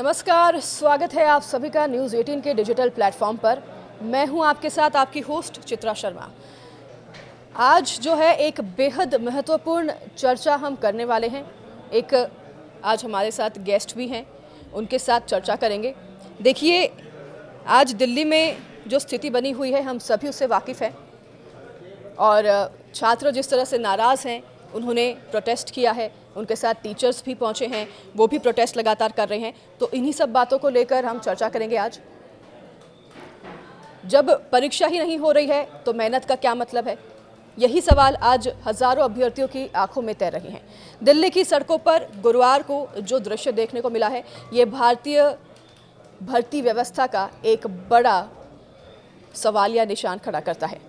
नमस्कार, स्वागत है आप सभी का न्यूज़ 18 के डिजिटल प्लेटफॉर्म पर। मैं हूं आपके साथ आपकी होस्ट चित्रा शर्मा। आज जो है एक बेहद महत्वपूर्ण चर्चा हम करने वाले हैं। एक आज हमारे साथ गेस्ट भी हैं, उनके साथ चर्चा करेंगे। देखिए, आज दिल्ली में जो स्थिति बनी हुई है हम सभी उससे वाकिफ़ हैं और छात्र जिस तरह से नाराज़ हैं, उन्होंने प्रोटेस्ट किया है, उनके साथ टीचर्स भी पहुंचे हैं, वो भी प्रोटेस्ट लगातार कर रहे हैं। तो इन्हीं सब बातों को लेकर हम चर्चा करेंगे आज। जब परीक्षा ही नहीं हो रही है तो मेहनत का क्या मतलब है? यही सवाल आज हज़ारों अभ्यर्थियों की आंखों में तैर रहे हैं। दिल्ली की सड़कों पर गुरुवार को जो दृश्य देखने को मिला है, ये भारतीय भर्ती व्यवस्था का एक बड़ा सवालिया निशान खड़ा करता है।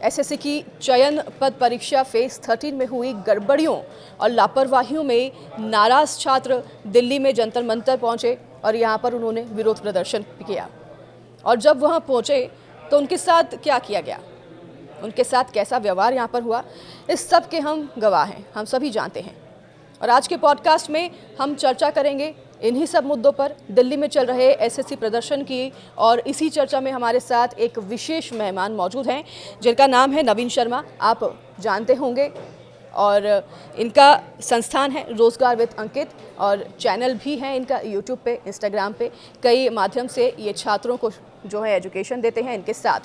एसएससी की चयन पद परीक्षा फेज 13 में हुई गड़बड़ियों और लापरवाहियों में नाराज छात्र दिल्ली में जंतर मंतर पहुंचे और यहां पर उन्होंने विरोध प्रदर्शन किया। और जब वहां पहुंचे तो उनके साथ क्या किया गया, उनके साथ कैसा व्यवहार यहां पर हुआ, इस सब के हम गवाह हैं, हम सभी जानते हैं। और आज के पॉडकास्ट में हम चर्चा करेंगे इन्हीं सब मुद्दों पर, दिल्ली में चल रहे एसएससी प्रदर्शन की। और इसी चर्चा में हमारे साथ एक विशेष मेहमान मौजूद हैं जिनका नाम है नवीन शर्मा, आप जानते होंगे। और इनका संस्थान है रोजगार विद अंकित और चैनल भी है इनका यूट्यूब पे, इंस्टाग्राम पे। कई माध्यम से ये छात्रों को जो है एजुकेशन देते हैं। इनके साथ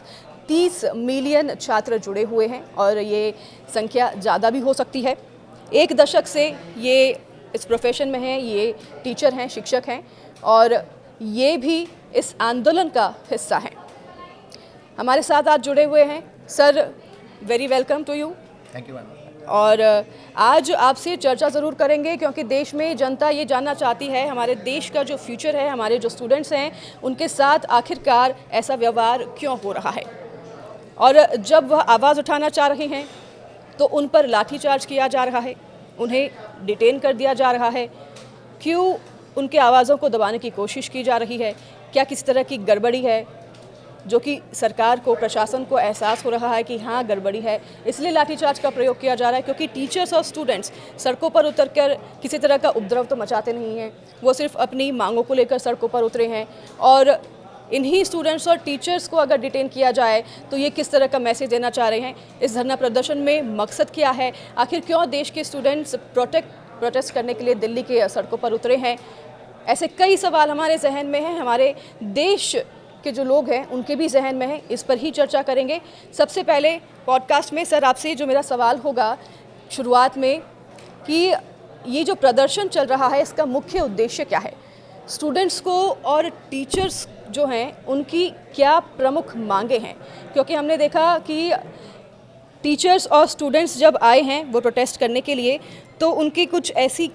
30 मिलियन छात्र जुड़े हुए हैं और ये संख्या ज़्यादा भी हो सकती है। एक दशक से ये इस प्रोफेशन में हैं, ये टीचर हैं, शिक्षक हैं और ये भी इस आंदोलन का हिस्सा हैं। हमारे साथ आज जुड़े हुए हैं। Sir, very welcome to you. Thank you ma'am. और आज आपसे चर्चा ज़रूर करेंगे क्योंकि देश में जनता ये जानना चाहती है, हमारे देश का जो फ्यूचर है, हमारे जो स्टूडेंट्स हैं, उनके साथ आखिरकार ऐसा व्यवहार क्यों हो रहा है। और जब वह आवाज़ उठाना चाह रहे हैं तो उन पर लाठीचार्ज किया जा रहा है, उन्हें डिटेन कर दिया जा रहा है। क्यों उनके आवाज़ों को दबाने की कोशिश की जा रही है? क्या किसी तरह की गड़बड़ी है जो कि सरकार को, प्रशासन को एहसास हो रहा है कि हाँ गड़बड़ी है, इसलिए लाठीचार्ज का प्रयोग किया जा रहा है? क्योंकि टीचर्स और स्टूडेंट्स सड़कों पर उतरकर किसी तरह का उपद्रव तो मचाते नहीं हैं, वो सिर्फ अपनी मांगों को लेकर सड़कों पर उतरे हैं। और इन्हीं स्टूडेंट्स और टीचर्स को अगर डिटेन किया जाए तो ये किस तरह का मैसेज देना चाह रहे हैं? इस धरना प्रदर्शन में मकसद क्या है? आखिर क्यों देश के स्टूडेंट्स प्रोटेस्ट करने के लिए दिल्ली के सड़कों पर उतरे हैं? ऐसे कई सवाल हमारे जहन में हैं, हमारे देश के जो लोग हैं उनके भी जहन में है। इस पर ही चर्चा करेंगे। सबसे पहले पॉडकास्ट में सर आपसे जो मेरा सवाल होगा शुरुआत में, कि ये जो प्रदर्शन चल रहा है इसका मुख्य उद्देश्य क्या है? स्टूडेंट्स को और टीचर्स जो हैं उनकी क्या प्रमुख मांगे हैं? क्योंकि हमने देखा कि टीचर्स और स्टूडेंट्स जब आए हैं वो प्रोटेस्ट करने के लिए, तो उनकी कुछ ऐसी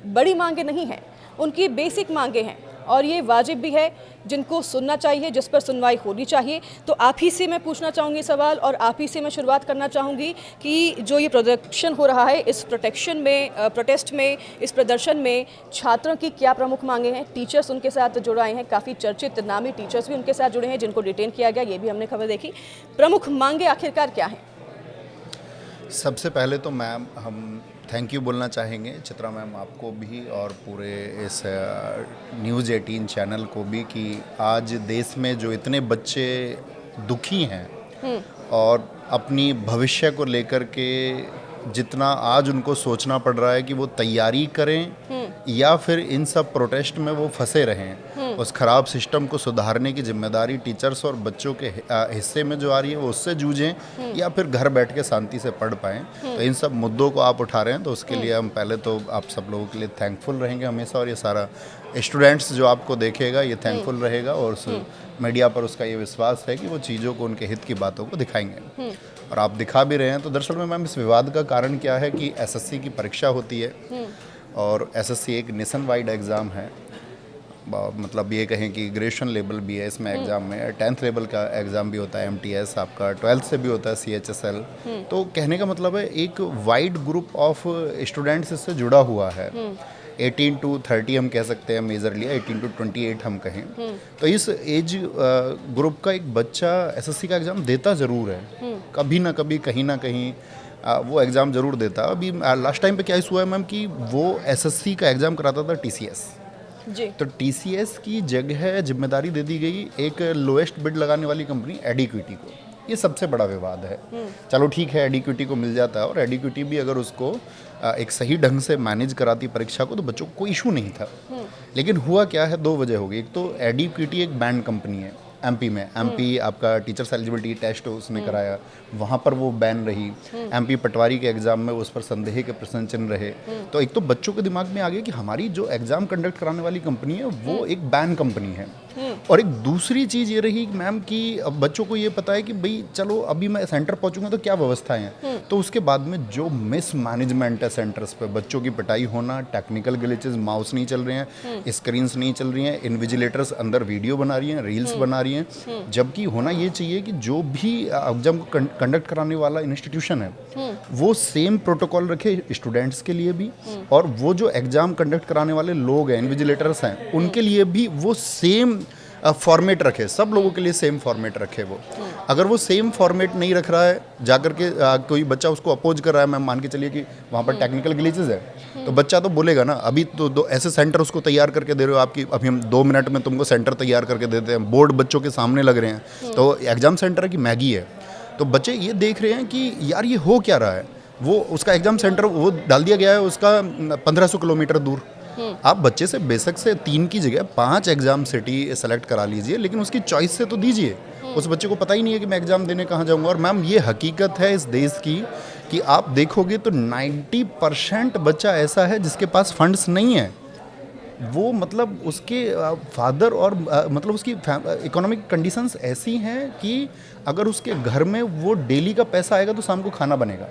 बड़ी मांगे नहीं हैं, उनकी बेसिक मांगे हैं और ये वाजिब भी है, जिनको सुनना चाहिए, जिस पर सुनवाई होनी चाहिए। तो आप ही से मैं पूछना चाहूँगी सवाल और आप ही से मैं शुरुआत करना चाहूँगी कि जो ये प्रोडक्शन हो रहा है, इस प्रोटेस्ट में, इस प्रदर्शन में छात्रों की क्या प्रमुख मांगे हैं? टीचर्स उनके साथ जुड़ आए हैं, काफ़ी चर्चित नामी टीचर्स भी उनके साथ जुड़े हैं जिनको डिटेन किया गया, ये भी हमने खबर देखी। प्रमुख मांगे आखिरकार क्या हैं? सबसे पहले तो मैम हम थैंक यू बोलना चाहेंगे चित्रा मैम, आपको भी और पूरे इस न्यूज़ 18 चैनल को भी, कि आज देश में जो इतने बच्चे दुखी हैं और अपनी भविष्य को लेकर के जितना आज उनको सोचना पड़ रहा है कि वो तैयारी करें या फिर इन सब प्रोटेस्ट में वो फंसे रहें, उस खराब सिस्टम को सुधारने की जिम्मेदारी टीचर्स और बच्चों के हिस्से में जो आ रही है वो उससे जूझें या फिर घर बैठ के शांति से पढ़ पाएँ। तो इन सब मुद्दों को आप उठा रहे हैं तो उसके लिए हम पहले तो आप सब लोगों के लिए थैंकफुल रहेंगे हमेशा, और ये सारा स्टूडेंट्स जो आपको देखेगा ये थैंकफुल रहेगा और उस मीडिया पर उसका ये विश्वास है कि वो चीज़ों को, उनके हित की बातों को दिखाएंगे और आप दिखा भी रहे हैं। तो दरअसल में मैम इस विवाद का कारण क्या है कि एसएससी की परीक्षा होती है और एसएससी एक नेशन वाइड एग्ज़ाम है, मतलब ये कहें कि ग्रेजुएशन लेवल भी है इसमें एग्ज़ाम में, 10th लेवल का एग्ज़ाम भी होता है, एमटीएस आपका 12th से भी होता है, सीएचएसएल। तो कहने का मतलब है एक वाइड ग्रुप ऑफ स्टूडेंट्स इससे जुड़ा हुआ है। 18 to 30 हम कह सकते हैं मेजरली, 18 to 28 हम कहें। तो इस एज ग्रुप का एक बच्चा एसएससी का एग्ज़ाम देता ज़रूर है, कभी ना कभी कहीं ना कहीं वो एग्ज़ाम ज़रूर देता। अभी लास्ट टाइम पे क्या इशू हुआ है मैम कि वो एसएससी का एग्ज़ाम कराता था टीसीएस, जी। तो TCS की जगह जिम्मेदारी दे दी गई एक लोएस्ट बिड लगाने वाली कंपनी एडिक्विटी को। ये सबसे बड़ा विवाद है। चलो ठीक है, एडिक्विटी को मिल जाता है, और एडिक्विटी भी अगर उसको एक सही ढंग से मैनेज कराती परीक्षा को तो बच्चों को कोई इशू नहीं था। लेकिन हुआ क्या है, दो वजह हो गई। एक तो एडिक्विटी एक बैंड कंपनी है MP में। MP आपका टीचर्स एलिजिबिलिटी टेस्ट उसने कराया, वहाँ पर वो बैन रही। MP पटवारी के एग्ज़ाम में उस पर संदेह के प्रश्न चिन्ह रहे। तो एक तो बच्चों के दिमाग में आ गया कि हमारी जो एग्ज़ाम कंडक्ट कराने वाली कंपनी है वो एक बैन कंपनी है। और एक दूसरी चीज़ ये रही मैम कि अब बच्चों को ये पता है कि भाई चलो अभी मैं सेंटर पहुंचूंगा तो क्या व्यवस्थाएं हैं। तो उसके बाद में जो मिस मैनेजमेंट है सेंटर्स पे, बच्चों की पिटाई होना, टेक्निकल ग्लिचेस, माउस नहीं चल रहे हैं, स्क्रीन्स नहीं चल रही हैं, इन्विजिलेटर्स अंदर वीडियो बना रही हैं, रील्स बना रही हैं, जबकि होना ये चाहिए कि जो भी एग्जाम को कंडक्ट कराने वाला इंस्टीट्यूशन है वो सेम प्रोटोकॉल रखे स्टूडेंट्स के लिए भी, और वो जो एग्जाम कंडक्ट कराने वाले लोग हैं, इन्विजिलेटर्स हैं, उनके लिए भी वो सेम फॉर्मेट रखे, सब लोगों के लिए सेम फॉर्मेट रखे। वो अगर वो सेम फॉर्मेट नहीं रख रहा है, जाकर के कोई बच्चा उसको अपोज कर रहा है, मैं मान के चलिए कि वहाँ पर टेक्निकल ग्लिचेस है, तो बच्चा तो बोलेगा ना, अभी तो दो ऐसे सेंटर उसको तैयार करके दे रहे हो आपकी, अभी हम 2 मिनट में तुमको सेंटर तैयार करके देते हैं, बोर्ड बच्चों के सामने लग रहे हैं, तो एग्जाम सेंटर की मैगी है। तो बच्चे ये देख रहे हैं कि यार ये हो क्या रहा है। वो उसका एग्जाम सेंटर वो डाल दिया गया है उसका 1500 किलोमीटर दूर। आप बच्चे से बेशक से 3 की जगह 5 एग्जाम सिटी सेलेक्ट करा लीजिए, लेकिन उसकी चॉइस से तो दीजिए। उस बच्चे को पता ही नहीं है कि मैं एग्जाम देने कहाँ जाऊँगा। और मैम ये हकीकत है इस देश की कि आप देखोगे तो 90% बच्चा ऐसा है जिसके पास फंड्स नहीं है। वो मतलब उसके फादर और मतलब उसकी इकोनॉमिक कंडीशंस ऐसी हैं कि अगर उसके घर में वो डेली का पैसा आएगा तो शाम को खाना बनेगा,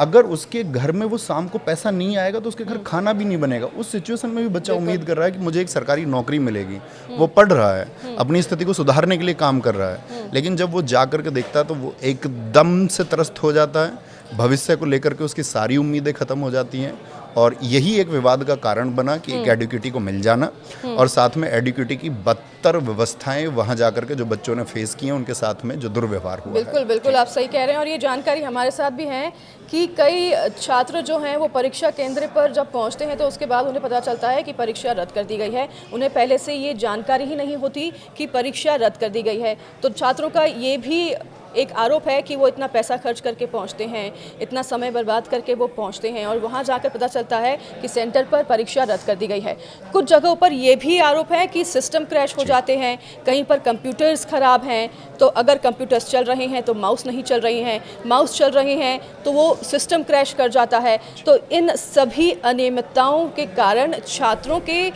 अगर उसके घर में वो शाम को पैसा नहीं आएगा तो उसके घर खाना भी नहीं बनेगा। उस सिचुएशन में भी बच्चा उम्मीद कर रहा है कि मुझे एक सरकारी नौकरी मिलेगी। वो पढ़ रहा है, अपनी स्थिति को सुधारने के लिए काम कर रहा है, लेकिन जब वो जा कर के देखता है तो वो एकदम से त्रस्त हो जाता है। भविष्य को लेकर के उसकी सारी उम्मीदें खत्म हो जाती हैं, और यही एक विवाद का कारण बना कि एक एडिक्विटी को मिल जाना, और साथ में एडिक्विटी की बदतर व्यवस्थाएं वहां जाकर के जो बच्चों ने फेस की हैं उनके साथ में जो दुर्व्यवहार हुआ। बिल्कुल बिल्कुल आप सही कह रहे हैं, और ये जानकारी हमारे साथ भी है कि कई छात्र जो हैं वो परीक्षा केंद्र पर जब पहुंचते हैं तो उसके बाद उन्हें पता चलता है कि परीक्षा रद्द कर दी गई है। उन्हें पहले से ये जानकारी ही नहीं होती कि परीक्षा रद्द कर दी गई है। तो छात्रों का ये भी एक आरोप है कि वो इतना पैसा खर्च करके पहुंचते हैं, इतना समय बर्बाद करके वो पहुंचते हैं, और वहां जाकर पता चलता है कि सेंटर पर परीक्षा रद्द कर दी गई है। कुछ जगहों पर ये भी आरोप है कि सिस्टम क्रैश हो जाते हैं, कहीं पर कंप्यूटर्स ख़राब हैं, तो अगर कंप्यूटर्स चल रहे हैं तो माउस नहीं चल रही हैं, माउस चल रहे हैं तो वो सिस्टम क्रैश कर जाता है। तो इन सभी अनियमितताओं के कारण छात्रों के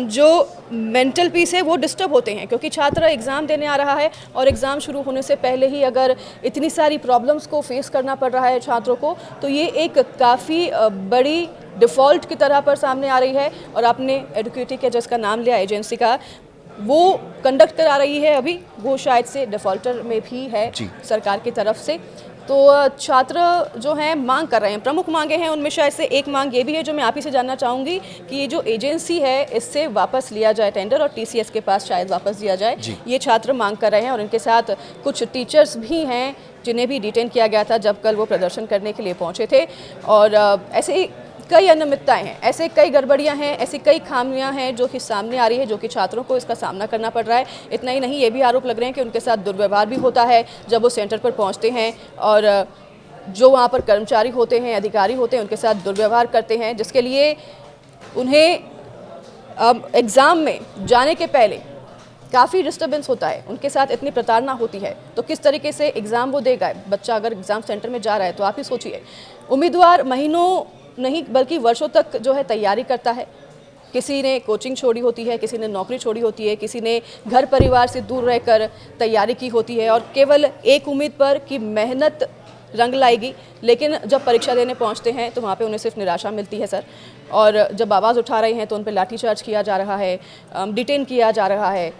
जो मेंटल पीस है वो डिस्टर्ब होते हैं, क्योंकि छात्र एग्ज़ाम देने आ रहा है और एग्ज़ाम शुरू होने से पहले ही अगर इतनी सारी प्रॉब्लम्स को फेस करना पड़ रहा है छात्रों को, तो ये एक काफ़ी बड़ी डिफ़ॉल्ट की तरह पर सामने आ रही है। और आपने एडुकेटी के जिसका नाम लिया एजेंसी का, वो कंडक्ट करा रही है अभी, वो शायद से डिफ़ॉल्टर में भी है सरकार की तरफ से। तो छात्र जो हैं मांग कर रहे हैं, प्रमुख मांगे हैं, उनमें शायद से एक मांग ये भी है जो मैं आप ही से जानना चाहूँगी कि ये जो एजेंसी है इससे वापस लिया जाए टेंडर, और TCS के पास शायद वापस दिया जाए। ये छात्र मांग कर रहे हैं, और इनके साथ कुछ टीचर्स भी हैं जिन्हें भी डिटेन किया गया था जब कल वो प्रदर्शन करने के लिए पहुँचे थे। और ऐसे ही कई अनियमितताएं हैं, ऐसे कई गड़बड़ियां हैं, ऐसी कई खामियां हैं जो कि सामने आ रही है, जो कि छात्रों को इसका सामना करना पड़ रहा है। इतना ही नहीं, ये भी आरोप लग रहे हैं कि उनके साथ दुर्व्यवहार भी होता है जब वो सेंटर पर पहुंचते हैं, और जो वहाँ पर कर्मचारी होते हैं, अधिकारी होते हैं, उनके साथ दुर्व्यवहार करते हैं, जिसके लिए उन्हें एग्ज़ाम में जाने के पहले काफ़ी डिस्टर्बेंस होता है, उनके साथ इतनी प्रताड़ना होती है। तो किस तरीके से एग्ज़ाम वो देगा बच्चा अगर एग्ज़ाम सेंटर में जा रहा है? तो आप ही सोचिए, उम्मीदवार महीनों नहीं बल्कि वर्षों तक जो है तैयारी करता है। किसी ने कोचिंग छोड़ी होती है, किसी ने नौकरी छोड़ी होती है, किसी ने घर परिवार से दूर रहकर तैयारी की होती है, और केवल एक उम्मीद पर कि मेहनत रंग लाएगी। लेकिन जब परीक्षा देने पहुंचते हैं तो वहाँ पे उन्हें सिर्फ निराशा मिलती है सर। और जब आवाज़ उठा रहे हैं तो उन पर लाठीचार्ज किया जा रहा है, डिटेन किया जा रहा है।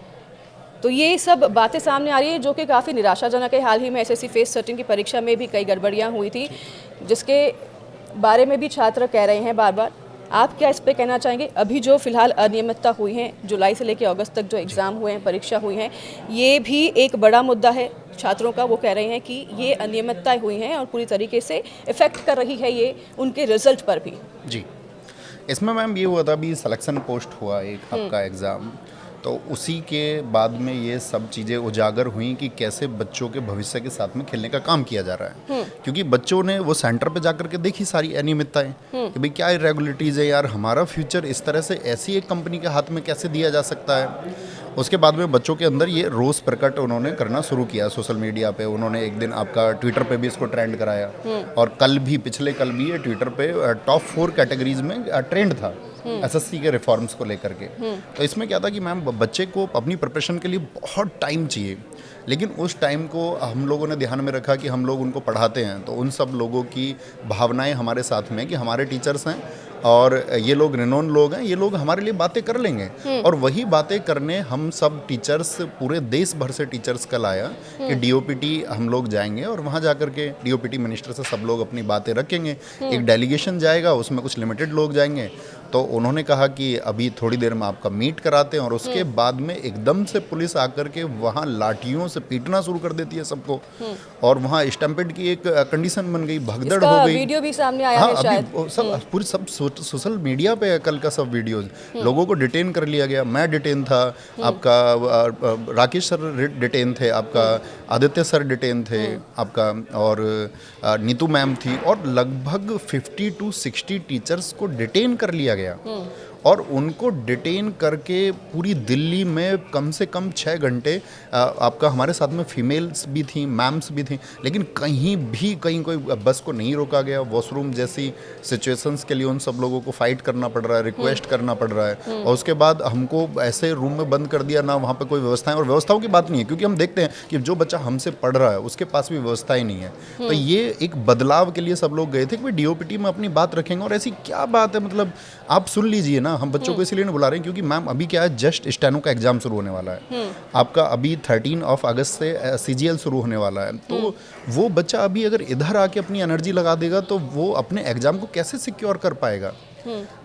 तो ये सब बातें सामने आ रही है जो कि काफ़ी निराशाजनक है। हाल ही में SSC फेस 13 की परीक्षा में भी कई गड़बड़ियाँ हुई थी, जिसके बारे में भी छात्र कह रहे हैं बार बार। आप क्या इस पे कहना चाहेंगे? अभी जो फिलहाल अनियमितता हुई हैं, जुलाई से लेकर अगस्त तक जो एग्ज़ाम हुए हैं, परीक्षा हुई हैं, ये भी एक बड़ा मुद्दा है छात्रों का। वो कह रहे हैं कि ये अनियमितताएं हुई हैं और पूरी तरीके से इफ़ेक्ट कर रही है ये उनके रिज़ल्ट पर भी। जी, इसमें मैम ये हुआ था, अभी सिलेक्शन पोस्ट हुआ एक आपका एग्ज़ाम, तो उसी के बाद में ये सब चीज़ें उजागर हुई कि कैसे बच्चों के भविष्य के साथ में खेलने का काम किया जा रहा है। क्योंकि बच्चों ने वो सेंटर पे जाकर के देखी सारी अनियमितताएं कि भाई क्या इरेगुलरिटीज़ है यार, हमारा फ्यूचर इस तरह से ऐसी एक कंपनी के हाथ में कैसे दिया जा सकता है। उसके बाद में बच्चों के अंदर ये रोष प्रकट उन्होंने करना शुरू किया सोशल मीडिया पे। उन्होंने एक दिन आपका ट्विटर पे भी इसको ट्रेंड कराया, और कल भी, पिछले कल भी ये ट्विटर पे टॉप 4 कैटेगरीज में ट्रेंड था एसएससी के रिफॉर्म्स को लेकर के। तो इसमें क्या था कि मैम बच्चे को अपनी प्रिपरेशन के लिए बहुत टाइम चाहिए, लेकिन उस टाइम को हम लोगों ने ध्यान में रखा कि हम लोग उनको पढ़ाते हैं तो उन सब लोगों की भावनाएं हमारे साथ में, कि हमारे टीचर्स हैं और ये लोग रिनोन लोग हैं, ये लोग हमारे लिए बातें कर लेंगे। और वही बातें करने हम सब टीचर्स, पूरे देश भर से टीचर्स कल आया कि डीओपीटी हम लोग जाएंगे और वहाँ जाकर के डीओपीटी मिनिस्टर से सब लोग अपनी बातें रखेंगे। एक डेलीगेशन जाएगा, उसमें कुछ लिमिटेड लोग जाएंगे। तो उन्होंने कहा कि अभी थोड़ी देर में आपका मीट कराते हैं, और उसके बाद में एकदम से पुलिस आकर के वहाँ लाठियों से पीटना शुरू कर देती है सबको, और वहाँ स्टैम्पेड की एक कंडीशन बन गई, भगदड़ हो गई। वीडियो भी सामने आया है शायद। अभी सब पूरी सब सोशल मीडिया पे कल का सब वीडियोज, लोगों को डिटेन कर लिया गया। मैं डिटेन था, आपका राकेश सर डिटेन थे, आपका आदित्य सर डिटेन थे आपका, और नीतू मैम थी, और लगभग 50 to 60 टीचर्स को डिटेन कर लिया गया। और उनको डिटेन करके पूरी दिल्ली में कम से कम 6 घंटे आपका, हमारे साथ में फीमेल्स भी थी, मैम्स भी थी, लेकिन कहीं कोई बस को नहीं रोका गया। वॉशरूम जैसी सिचुएशंस के लिए उन सब लोगों को फाइट करना पड़ रहा है, रिक्वेस्ट करना पड़ रहा है, और उसके बाद हमको ऐसे रूम में बंद कर दिया, ना वहाँ पे कोई व्यवस्थाएं। और व्यवस्थाओं की बात नहीं है, क्योंकि हम देखते हैं कि जो बच्चा हमसे पढ़ रहा है उसके पास भी व्यवस्थाएं नहीं है। तो ये एक बदलाव के लिए सब लोग गए थे कि डीओपीटी में अपनी बात रखेंगे। और ऐसी क्या बात है, मतलब आप सुन लीजिए ना, हम बच्चों को इसलिए नहीं बुला रहे हैं क्योंकि मैम अभी क्या है, जस्ट स्टेनो का एग्जाम शुरू होने वाला है आपका, अभी 13 अगस्त से सीजीएल शुरू होने वाला है। तो वो बच्चा अभी अगर इधर आके अपनी एनर्जी लगा देगा तो वो अपने एग्जाम को कैसे सिक्योर कर पाएगा।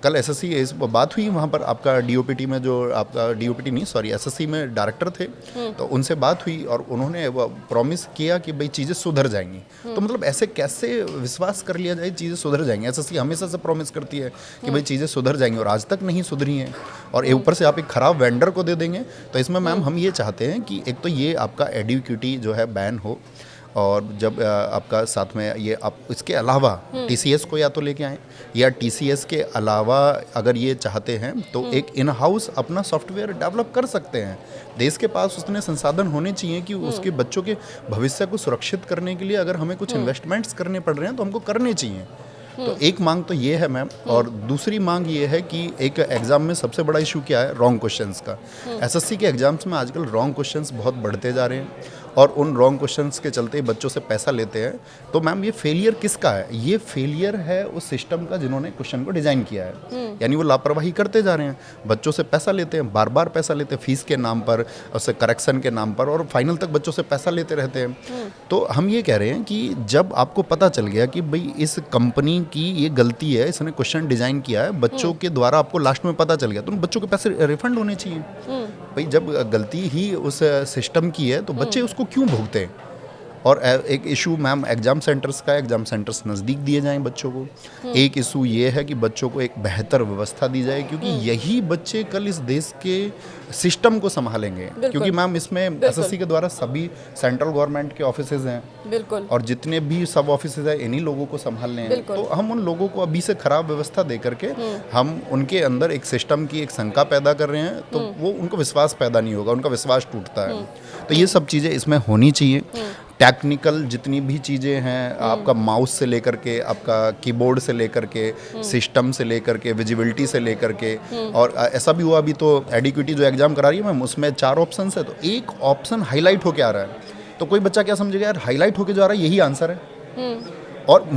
कल एसएससी इस बात हुई वहाँ पर, आपका डीओपीटी में जो आपका डीओपीटी नहीं सॉरी एसएससी में डायरेक्टर थे, तो उनसे बात हुई और उन्होंने प्रॉमिस किया कि भाई चीज़ें सुधर जाएंगी। तो मतलब ऐसे कैसे विश्वास कर लिया जाए चीज़ें सुधर जाएंगी। एसएससी हमेशा से प्रॉमिस करती है कि भाई चीज़ें सुधर जाएंगी, और आज तक नहीं सुधरी हैं, और ऊपर से आप एक ख़राब वेंडर को दे देंगे। तो इसमें मैम हम ये चाहते हैं कि एक तो ये आपका एडुक्यूटी जो है बैन हो, और जब आपका साथ में ये आप इसके अलावा टीसीएस को या तो लेके आएँ, या टीसीएस के अलावा अगर ये चाहते हैं तो एक इन हाउस अपना सॉफ्टवेयर डेवलप कर सकते हैं। देश के पास उतने संसाधन होने चाहिए कि उसके बच्चों के भविष्य को सुरक्षित करने के लिए अगर हमें कुछ इन्वेस्टमेंट्स करने पड़ रहे हैं तो हमको करने चाहिए। तो एक मांग तो ये है मैम, और दूसरी मांग ये है कि एक एग्ज़ाम में सबसे बड़ा इशू क्या है, रॉन्ग क्वेश्चंस का। एसएससी के एग्जाम्स में आजकल रॉन्ग क्वेश्चंस बहुत बढ़ते जा रहे हैं, और उन रॉन्ग क्वेश्चंस के चलते बच्चों से पैसा लेते हैं। तो मैम ये फेलियर किसका है? ये फेलियर है उस सिस्टम का जिन्होंने क्वेश्चन को डिज़ाइन किया है। यानी वो लापरवाही करते जा रहे हैं, बच्चों से पैसा लेते हैं, बार बार पैसा लेते हैं, फीस के नाम पर, उससे करेक्शन के नाम पर, और फाइनल तक बच्चों से पैसा लेते रहते हैं। तो हम ये कह रहे हैं कि जब आपको पता चल गया कि भाई इस कंपनी की ये गलती है, इसने क्वेश्चन डिज़ाइन किया है, बच्चों के द्वारा आपको लास्ट में पता चल गया, तो उन बच्चों के पैसे रिफंड होने चाहिए। भाई जब गलती ही उस सिस्टम की है तो बच्चे उसको क्यों भुगते हैं? और एक इशू मैम एग्ज़ाम सेंटर्स का है, एग्ज़ाम सेंटर्स नज़दीक दिए जाएं बच्चों को। एक इशू ये है कि बच्चों को एक बेहतर व्यवस्था दी जाए, क्योंकि यही बच्चे कल इस देश के सिस्टम को संभालेंगे। क्योंकि मैम इसमें एसएससी के द्वारा सभी सेंट्रल गवर्नमेंट के ऑफिसेज हैं, बिल्कुल, और जितने भी सब ऑफिसेज हैं इन्हीं लोगों को संभालने हैं। तो हम उन लोगों को अभी से खराब व्यवस्था दे करके हम उनके अंदर एक सिस्टम की एक शंका पैदा कर रहे हैं, तो वो उनको विश्वास पैदा नहीं होगा, उनका विश्वास टूटता है। तो ये सब चीज़ें इसमें होनी चाहिए। टेक्निकल जितनी भी चीज़ें हैं, आपका माउस से लेकर के, आपका कीबोर्ड से लेकर के, सिस्टम से लेकर के, विजिबिलिटी से लेकर के, और ऐसा भी हुआ अभी तो एडिक्विटी जो एग्ज़ाम करा रही है मैम, उसमें 4 ऑप्शन है, तो एक ऑप्शन हाईलाइट होके आ रहा है। तो कोई बच्चा क्या समझेगा यार, हाईलाइट होके जा रहा है यही आंसर है। और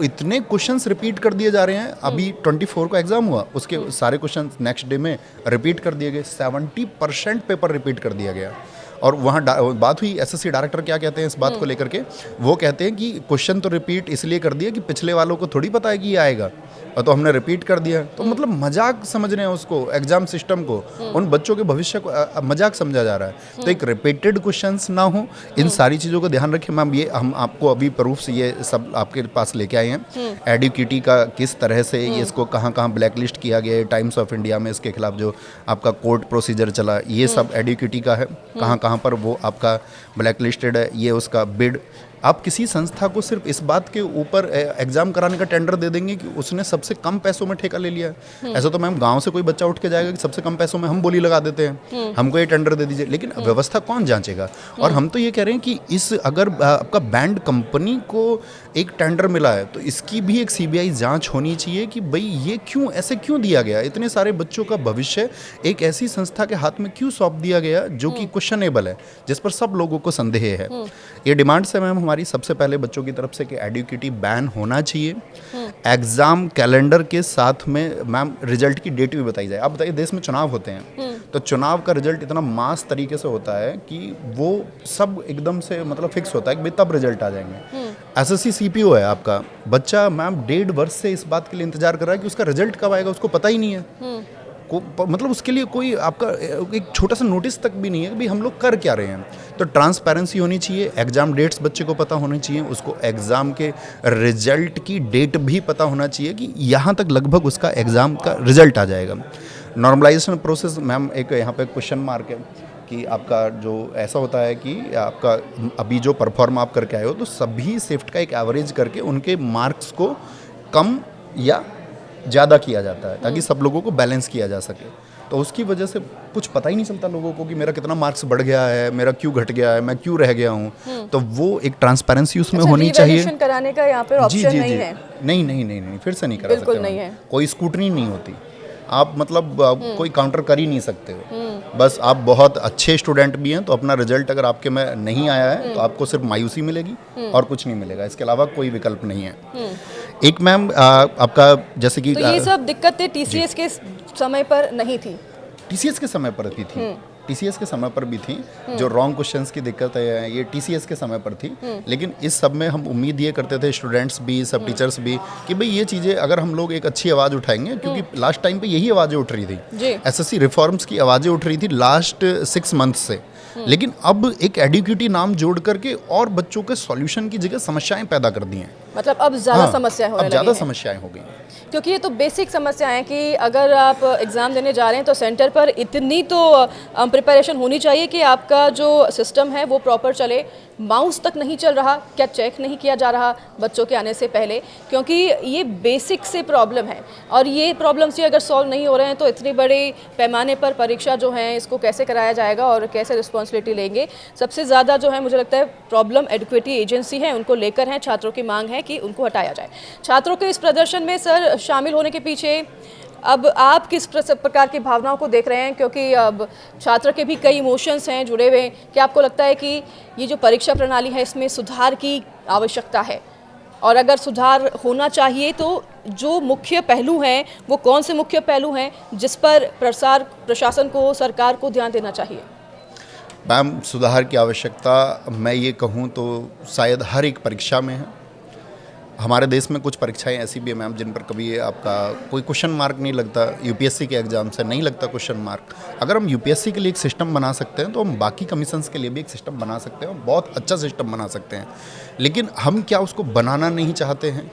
इतने क्वेश्चंस रिपीट कर दिए जा रहे हैं। अभी 24 को एग्ज़ाम हुआ, उसके सारे क्वेश्चन नेक्स्ट डे में रिपीट कर दिए गए, 70% पेपर रिपीट कर दिया गया। और वहाँ बात हुई, एसएससी डायरेक्टर क्या कहते हैं इस बात को लेकर के, वो कहते हैं कि क्वेश्चन तो रिपीट इसलिए कर दिया कि पिछले वालों को थोड़ी पता है कि ये आएगा, और तो हमने रिपीट कर दिया। तो मतलब मजाक समझ रहे हैं उसको, एग्जाम सिस्टम को, उन बच्चों के भविष्य को मजाक समझा जा रहा है। तो एक रिपीटेड क्वेश्चंस ना हो, इन सारी चीज़ों को ध्यान रखें मैम। ये हम आपको अभी प्रूफ से ये सब आपके पास लेके आए हैं, एडुकेटी का किस तरह से ये इसको कहाँ कहाँ ब्लैक लिस्ट किया गया है, टाइम्स ऑफ इंडिया में इसके खिलाफ जो आपका कोर्ट प्रोसीजर चला, ये सब एडुकेटी का है, कहाँ कहाँ पर वो आपका ब्लैक लिस्टेड है, ये उसका बिड। आप किसी संस्था को सिर्फ इस बात के ऊपर एग्जाम कराने का टेंडर दे देंगे कि उसने सबसे कम पैसों में ठेका ले लिया है। ऐसा तो मैम गांव से कोई बच्चा उठ के जाएगा कि सबसे कम पैसों में हम बोली लगा देते हैं, हमको ये टेंडर दे दीजिए, लेकिन व्यवस्था कौन जांचेगा? और हम तो ये कह रहे हैं कि इस अगर आपका बैंड कंपनी को एक टेंडर मिला है तो इसकी भी एक सीबीआई जांच होनी चाहिए कि भाई ये क्यों ऐसे क्यों दिया गया, इतने सारे बच्चों का भविष्य एक ऐसी संस्था के हाथ में क्यों सौंप दिया गया जो कि क्वेश्चनेबल है, जिस पर सब लोगों को संदेह है। ये डिमांड्स है मैम हमारी सबसे पहले बच्चों की तरफ से कि एडुकेटी बैन होना चाहिए। एग्जाम कैलेंडर के साथ में मैम रिजल्ट की डेट भी बताई जाए। आप बताइए, देश में चुनाव होते हैं तो चुनाव का रिजल्ट इतना मास तरीके से होता है कि वो सब एकदम से मतलब फिक्स होता है कि भाई तब रिजल्ट आ जाएंगे। एसएससी सीपीओ है आपका बच्चा मैम 1.5 वर्ष से इस बात के लिए इंतजार कर रहा है कि उसका रिजल्ट कब आएगा, उसको पता ही नहीं है। मतलब उसके लिए कोई आपका एक छोटा सा नोटिस तक भी नहीं है कि भाई हम लोग कर क्या रहे हैं। तो ट्रांसपेरेंसी होनी चाहिए, एग्जाम डेट्स बच्चे को पता होनी चाहिए, उसको एग्जाम के रिजल्ट की डेट भी पता होना चाहिए कि यहाँ तक लगभग उसका एग्जाम का रिजल्ट आ जाएगा। नॉर्मलाइजेशन प्रोसेस मैम एक यहाँ पे क्वेश्चन मार्क है कि आपका जो ऐसा होता है कि आपका अभी जो परफॉर्म आप करके आए हो तो सभी शिफ्ट का एक एवरेज करके उनके मार्क्स को कम या ज़्यादा किया जाता है ताकि सब लोगों को बैलेंस किया जा सके। तो उसकी वजह से कुछ पता ही नहीं चलता लोगों को कि मेरा कितना मार्क्स बढ़ गया है, मेरा क्यों घट गया है, मैं क्यों रह गया हूँ। तो वो एक ट्रांसपेरेंसी उसमें होनी चाहिए। कराने का यहाँ पर ऑप्शन नहीं है। नहीं, फिर से नहीं करा सकते, नहीं है। कोई स्क्रूटनी नहीं होती, आप मतलब कोई काउंटर कर ही नहीं सकते हो। बस आप बहुत अच्छे स्टूडेंट भी हैं तो अपना रिजल्ट अगर आपके में नहीं आया है तो आपको सिर्फ मायूसी मिलेगी और कुछ नहीं मिलेगा, इसके अलावा कोई विकल्प नहीं है। एक मैम आपका जैसे कि तो ये सब दिक्कतें टीसीएस के समय पर नहीं थी, टीसीएस के समय पर भी थी, टीसीएस के समय पर भी थी। जो रॉन्ग क्वेश्चंस की दिक्कत है ये टीसीएस के समय पर थी, लेकिन इस सब में हम उम्मीद ये करते थे स्टूडेंट्स भी सब टीचर्स भी कि भाई ये चीज़ें अगर हम लोग एक अच्छी आवाज़ उठाएंगे, क्योंकि लास्ट टाइम पे यही आवाज़ें उठ रही थी, एसएससी रिफॉर्म्स की आवाज़ें उठ रही थी लास्ट 6 मंथ से। लेकिन अब एक एडुकेटी नाम जोड़ करके और बच्चों के सॉल्यूशन की जगह समस्याएं पैदा कर दी हैं। मतलब अब ज़्यादा समस्याएं होने लगी हैं। ज़्यादा समस्याएं हो गई हैं, क्योंकि ये तो बेसिक समस्याएं हैं कि अगर आप एग्ज़ाम देने जा रहे हैं तो सेंटर पर इतनी तो प्रिपरेशन होनी चाहिए कि आपका जो सिस्टम है वो प्रॉपर चले। माउस तक नहीं चल रहा, क्या चेक नहीं किया जा रहा बच्चों के आने से पहले, क्योंकि ये बेसिक से प्रॉब्लम है। और ये प्रॉब्लम्स ही अगर सॉल्व नहीं हो रहे हैं तो इतने बड़े पैमाने पर परीक्षा जो है इसको कैसे कराया जाएगा और कैसे रिस्पॉन्सिबिलिटी लेंगे। सबसे ज़्यादा जो है मुझे लगता है प्रॉब्लम एडुकेटी एजेंसी है, उनको लेकर है। छात्रों की मांग है कि उनको हटाया जाए। छात्रों के इस प्रदर्शन में सर शामिल होने के पीछे अब आप किस प्रकार की भावनाओं को देख रहे हैं, क्योंकि अब छात्र के भी कई इमोशंस हैं जुड़े हुए। क्या आपको लगता है कि ये जो परीक्षा प्रणाली है इसमें सुधार की आवश्यकता है, और अगर सुधार होना चाहिए तो जो मुख्य पहलू हैं वो कौन से मुख्य पहलू हैं जिस पर प्रशासन को, सरकार को ध्यान देना चाहिए? मैम सुधार की आवश्यकता मैं ये कहूँ तो शायद हर एक परीक्षा में है। हमारे देश में कुछ परीक्षाएं ऐसी भी है मैम जिन पर कभी आपका कोई क्वेश्चन मार्क नहीं लगता। यूपीएससी के एग्जाम से नहीं लगता क्वेश्चन मार्क। अगर हम यूपीएससी के लिए एक सिस्टम बना सकते हैं तो हम बाकी कमीशंस के लिए भी एक सिस्टम बना सकते हैं, बहुत अच्छा सिस्टम बना सकते हैं। लेकिन हम क्या उसको बनाना नहीं चाहते हैं,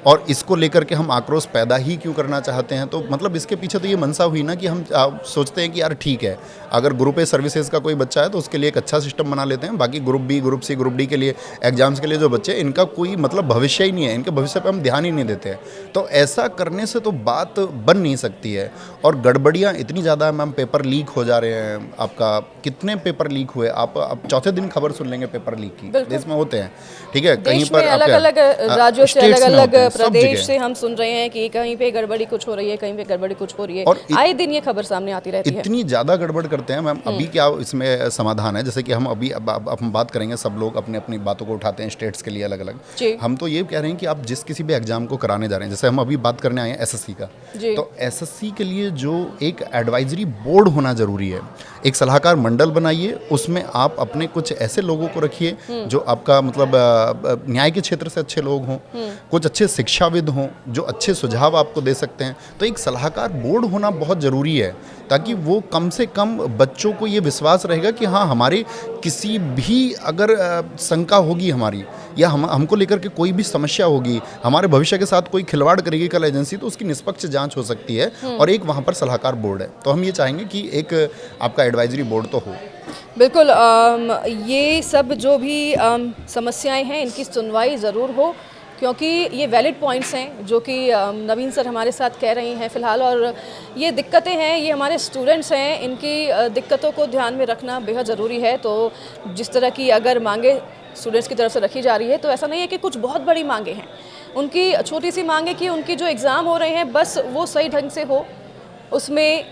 और इसको लेकर के हम आक्रोश पैदा ही क्यों करना चाहते हैं? तो मतलब इसके पीछे तो ये मंशा हुई ना कि हम सोचते हैं कि यार ठीक है, अगर ग्रुप ए सर्विसेज का कोई बच्चा है तो उसके लिए एक अच्छा सिस्टम बना लेते हैं, बाकी group B, group C, group D के लिए एग्जाम्स के लिए जो बच्चे, इनका कोई मतलब भविष्य ही नहीं है, इनके भविष्य पर हम ध्यान ही नहीं देते हैं। तो ऐसा करने से तो बात बन नहीं सकती है। और गड़बड़ियाँ इतनी ज़्यादा है मैम, पेपर लीक हो जा रहे हैं। आपका कितने पेपर लीक हुए, आप चौथे दिन खबर सुन लेंगे पेपर लीक की, देश में होते हैं। ठीक है, कहीं पर अलग अलग राज्यों से अलग अलग प्रदेश से हम सुन रहे हैं कि कहीं पे गड़बड़ी कुछ हो रही है, कहीं पे गड़बड़ी कुछ हो रही है, और आए दिन ये खबर सामने आती रहती है। इतनी ज़्यादा गड़बड़ करते हैं मैम। अभी क्या इसमें समाधान है? जैसे कि हम अभी अब हम बात करेंगे, सब लोग अपनी अपनी बातों को उठाते हैं स्टेट्स के लिए अलग अलग। हम तो ये कह रहे हैं कि आप जिस किसी भी एग्जाम को कराने जा रहे हैं, जैसे हम अभी बात करने आए हैं एसएससी का, तो एसएससी के लिए जो एक एडवाइजरी बोर्ड होना जरूरी है, एक सलाहकार मंडल बनाइए, उसमें आप अपने कुछ ऐसे लोगों को रखिए जो आपका मतलब न्याय के क्षेत्र से अच्छे लोग हों, कुछ अच्छे शिक्षाविद हों जो अच्छे सुझाव आपको दे सकते हैं। तो एक सलाहकार बोर्ड होना बहुत ज़रूरी है, ताकि वो कम से कम बच्चों को ये विश्वास रहेगा कि हाँ, हमारे किसी भी अगर शंका होगी हमारी, या हमको लेकर के कोई भी समस्या होगी, हमारे भविष्य के साथ कोई खिलवाड़ करेगी कल एजेंसी, तो उसकी निष्पक्ष जांच हो सकती है। और एक वहाँ पर सलाहकार बोर्ड है, तो हम ये चाहेंगे कि एक आपका एडवाइजरी बोर्ड तो हो। बिल्कुल, ये सब जो भी समस्याएं हैं इनकी सुनवाई ज़रूर हो, क्योंकि ये वैलिड पॉइंट्स हैं जो कि नवीन सर हमारे साथ कह रही हैं फ़िलहाल, और ये दिक्कतें हैं, ये हमारे स्टूडेंट्स हैं, इनकी दिक्कतों को ध्यान में रखना बेहद ज़रूरी है। तो जिस तरह की अगर मांगे स्टूडेंट्स की तरफ से रखी जा रही है, तो ऐसा नहीं है कि कुछ बहुत बड़ी मांगे हैं, उनकी छोटी सी मांगे कि उनकी जो एग्ज़ाम हो रहे हैं बस वो सही ढंग से हो, उसमें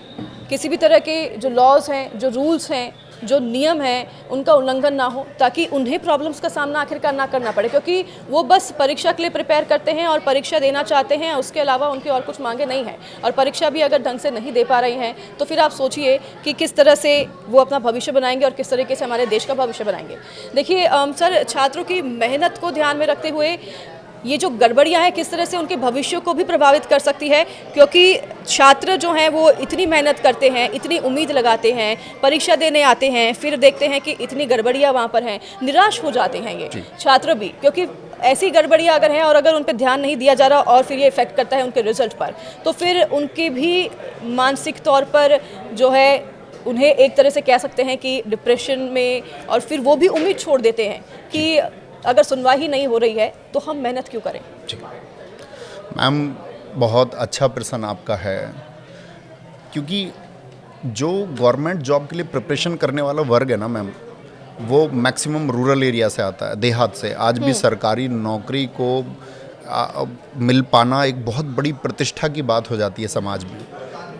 किसी भी तरह के जो लॉज हैं, जो रूल्स हैं, जो नियम हैं, उनका उल्लंघन ना हो, ताकि उन्हें प्रॉब्लम्स का सामना आखिरकार ना करना पड़े, क्योंकि वो बस परीक्षा के लिए प्रिपेयर करते हैं और परीक्षा देना चाहते हैं, उसके अलावा उनकी और कुछ मांगे नहीं हैं। और परीक्षा भी अगर ढंग से नहीं दे पा रही हैं तो फिर आप सोचिए कि किस तरह से वो अपना भविष्य बनाएंगे और किस तरीके से हमारे देश का भविष्य बनाएंगे। देखिए सर, छात्रों की मेहनत को ध्यान में रखते हुए ये जो गड़बड़ियां हैं किस तरह से उनके भविष्य को भी प्रभावित कर सकती है, क्योंकि छात्र जो हैं वो इतनी मेहनत करते हैं, इतनी उम्मीद लगाते हैं, परीक्षा देने आते हैं, फिर देखते हैं कि इतनी गड़बड़ियां वहाँ पर हैं, निराश हो जाते हैं ये छात्र भी, क्योंकि ऐसी गड़बड़ियां अगर हैं और अगर उन पर ध्यान नहीं दिया जा रहा और फिर ये इफेक्ट करता है उनके रिजल्ट पर, तो फिर उनकी भी मानसिक तौर पर जो है उन्हें एक तरह से कह सकते हैं कि डिप्रेशन में, और फिर वो भी उम्मीद छोड़ देते हैं कि अगर सुनवाई ही नहीं हो रही है तो हम मेहनत क्यों करें। मैम, बहुत अच्छा प्रश्न आपका है, क्योंकि जो गवर्नमेंट जॉब के लिए प्रिपरेशन करने वाला वर्ग है ना मैम, वो मैक्सिमम रूरल एरिया से आता है, देहात से। आज भी सरकारी नौकरी को मिल पाना एक बहुत बड़ी प्रतिष्ठा की बात हो जाती है समाज में।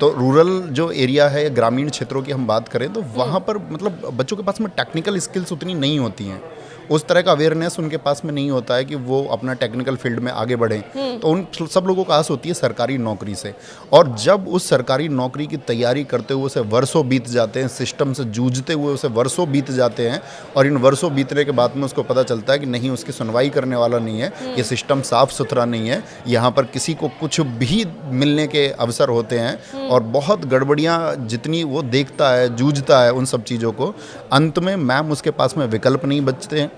तो रूरल जो एरिया है, ग्रामीण क्षेत्रों की हम बात करें, तो वहाँ पर मतलब बच्चों के पास में टेक्निकल स्किल्स उतनी नहीं होती हैं, उस तरह का अवेयरनेस उनके पास में नहीं होता है कि वो अपना टेक्निकल फील्ड में आगे बढ़ें। तो उन सब लोगों को आस होती है सरकारी नौकरी से, और जब उस सरकारी नौकरी की तैयारी करते हुए उसे वर्षों बीत जाते हैं, सिस्टम से जूझते हुए उसे वर्षों बीत जाते हैं, और इन वर्षों बीतने के बाद में उसको पता चलता है कि नहीं, उसकी सुनवाई करने वाला नहीं है, ये सिस्टम साफ सुथरा नहीं है, यहाँ पर किसी को कुछ भी मिलने के अवसर होते हैं, और बहुत गड़बड़ियाँ जितनी वो देखता है, जूझता है उन सब चीज़ों को, अंत में मैम उसके पास में विकल्प नहीं बचते हैं।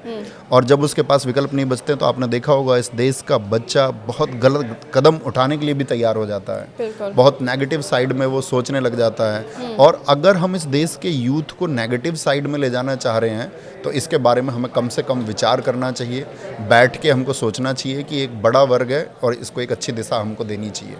और जब उसके पास विकल्प नहीं बचते तो आपने देखा होगा इस देश का बच्चा बहुत गलत कदम उठाने के लिए भी तैयार हो जाता है, बहुत नेगेटिव साइड में वो सोचने लग जाता है। और अगर हम इस देश के यूथ को नेगेटिव साइड में ले जाना चाह रहे हैं तो इसके बारे में हमें कम से कम विचार करना चाहिए, बैठ के हमको सोचना चाहिए कि एक बड़ा वर्ग है और इसको एक अच्छी दिशा हमको देनी चाहिए।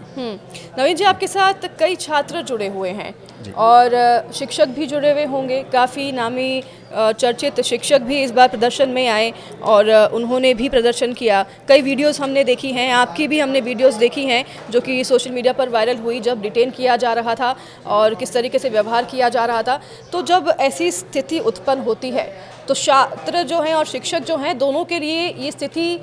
नवीन जी, आपके साथ कई छात्र जुड़े हुए हैं और शिक्षक भी जुड़े हुए होंगे, काफ़ी नामी चर्चित शिक्षक भी इस बार प्रदर्शन में आए और उन्होंने भी प्रदर्शन किया। कई वीडियोस हमने देखी हैं, आपकी भी हमने वीडियोस देखी हैं जो कि सोशल मीडिया पर वायरल हुई, जब डिटेन किया जा रहा था और किस तरीके से व्यवहार किया जा रहा था। तो जब ऐसी स्थिति उत्पन्न होती है तो छात्र जो हैं और शिक्षक जो हैं, दोनों के लिए ये स्थिति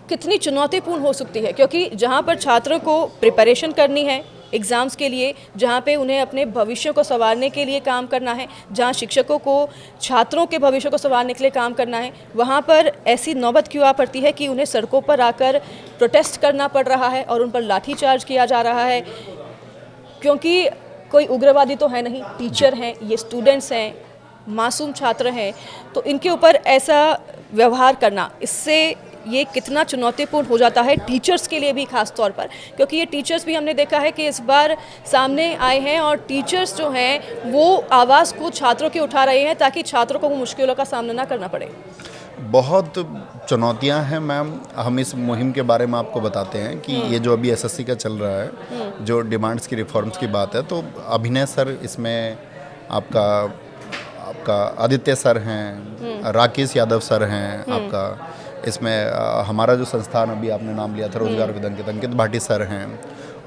कितनी चुनौतीपूर्ण हो सकती है, क्योंकि जहाँ पर छात्रों को प्रिपरेशन करनी है एग्ज़ाम्स के लिए, जहाँ पे उन्हें अपने भविष्य को संवारने के लिए काम करना है, जहाँ शिक्षकों को छात्रों के भविष्य को संवारने के लिए काम करना है, वहाँ पर ऐसी नौबत क्यों आ पड़ती है कि उन्हें सड़कों पर आकर प्रोटेस्ट करना पड़ रहा है और उन पर लाठीचार्ज किया जा रहा है, क्योंकि कोई उग्रवादी तो है नहीं, टीचर हैं, ये स्टूडेंट्स हैं, मासूम छात्र हैं, तो इनके ऊपर ऐसा व्यवहार करना, इससे ये कितना चुनौतीपूर्ण हो जाता है टीचर्स के लिए भी, खास तौर पर क्योंकि ये टीचर्स भी हमने देखा है कि इस बार सामने आए हैं और टीचर्स जो हैं वो आवाज़ को छात्रों की उठा रहे हैं ताकि छात्रों को वो मुश्किलों का सामना ना करना पड़े। बहुत चुनौतियां हैं मैम, हम इस मुहिम के बारे में आपको बताते हैं कि ये जो अभी एसएससी का चल रहा है, जो डिमांड्स की रिफॉर्म्स की बात है, तो अभिनय सर इसमें, आपका आदित्य सर हैं, राकेश यादव सर हैं, आपका इसमें हमारा जो संस्थान अभी आपने नाम लिया था रोजगार विद अंकित भाटी सर हैं,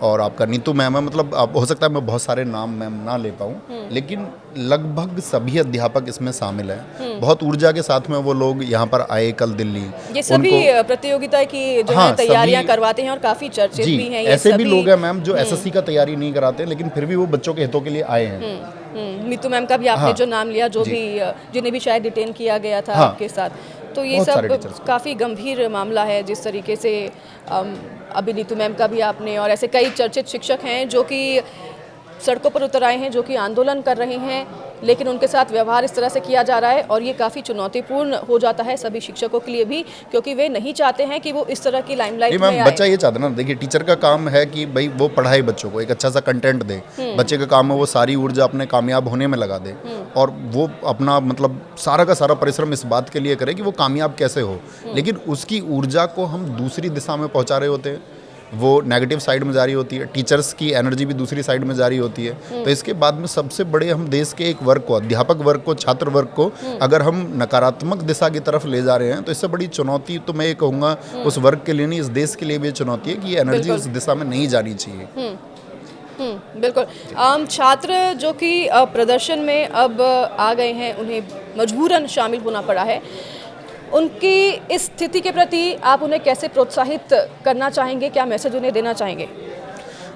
और आपका नीतू मैम है। मतलब अब हो सकता है मैं बहुत सारे नाम मैम ना ले पाऊँ, लेकिन लगभग सभी अध्यापक इसमें शामिल हैं। बहुत ऊर्जा के साथ में वो लोग यहाँ पर आए कल दिल्ली। ये सभी प्रतियोगिता की जो है तैयारियां करवाते हैं और काफ़ी चर्चित भी हैं। ऐसे भी लोग हैं मैम जो एसएससी का तैयारी नहीं कराते, लेकिन फिर भी वो बच्चों के हितों के लिए आए हैं। नीतू मैम का भी आपने जो नाम लिया, जो भी जिन्हें भी शायद डिटेन किया गया था आपके साथ, तो ये सब काफ़ी गंभीर मामला है जिस तरीके से अभी नीतू मैम का भी आपने, और ऐसे कई चर्चित शिक्षक हैं जो कि सड़कों पर उतर आए हैं, जो कि आंदोलन कर रहे हैं, लेकिन उनके साथ व्यवहार इस तरह से किया जा रहा है और ये काफ़ी चुनौतीपूर्ण हो जाता है सभी शिक्षकों के लिए भी, क्योंकि वे नहीं चाहते हैं कि वो इस तरह की लाइमलाइट में आए। बच्चा ये चाहता है ना, देखिए टीचर का काम है कि भाई वो पढ़ाए बच्चों को, एक अच्छा सा कंटेंट दे। बच्चे का काम है वो सारी ऊर्जा अपने कामयाब होने में लगा दे, और वो अपना मतलब सारा का सारा परिश्रम इस बात के लिए करे कि वो कामयाब कैसे हो। लेकिन उसकी ऊर्जा को हम दूसरी दिशा में पहुँचा रहे होते हैं, वो नेगेटिव साइड में जारी होती है, टीचर्स की एनर्जी भी दूसरी साइड में जारी होती है। तो इसके बाद में सबसे बड़े हम देश के एक वर्ग को, अध्यापक वर्ग को, छात्र वर्ग को अगर हम नकारात्मक दिशा की तरफ ले जा रहे हैं, तो इससे बड़ी चुनौती तो मैं ये कहूँगा उस वर्ग के लिए नहीं, इस देश के लिए भी चुनौती है कि ये एनर्जी उस दिशा में नहीं जानी चाहिए। बिल्कुल। छात्र जो कि प्रदर्शन में अब आ गए हैं, उन्हें मजबूरन शामिल होना पड़ा है, उनकी इस स्थिति के प्रति आप उन्हें कैसे प्रोत्साहित करना चाहेंगे? क्या मैसेज उन्हें देना चाहेंगे?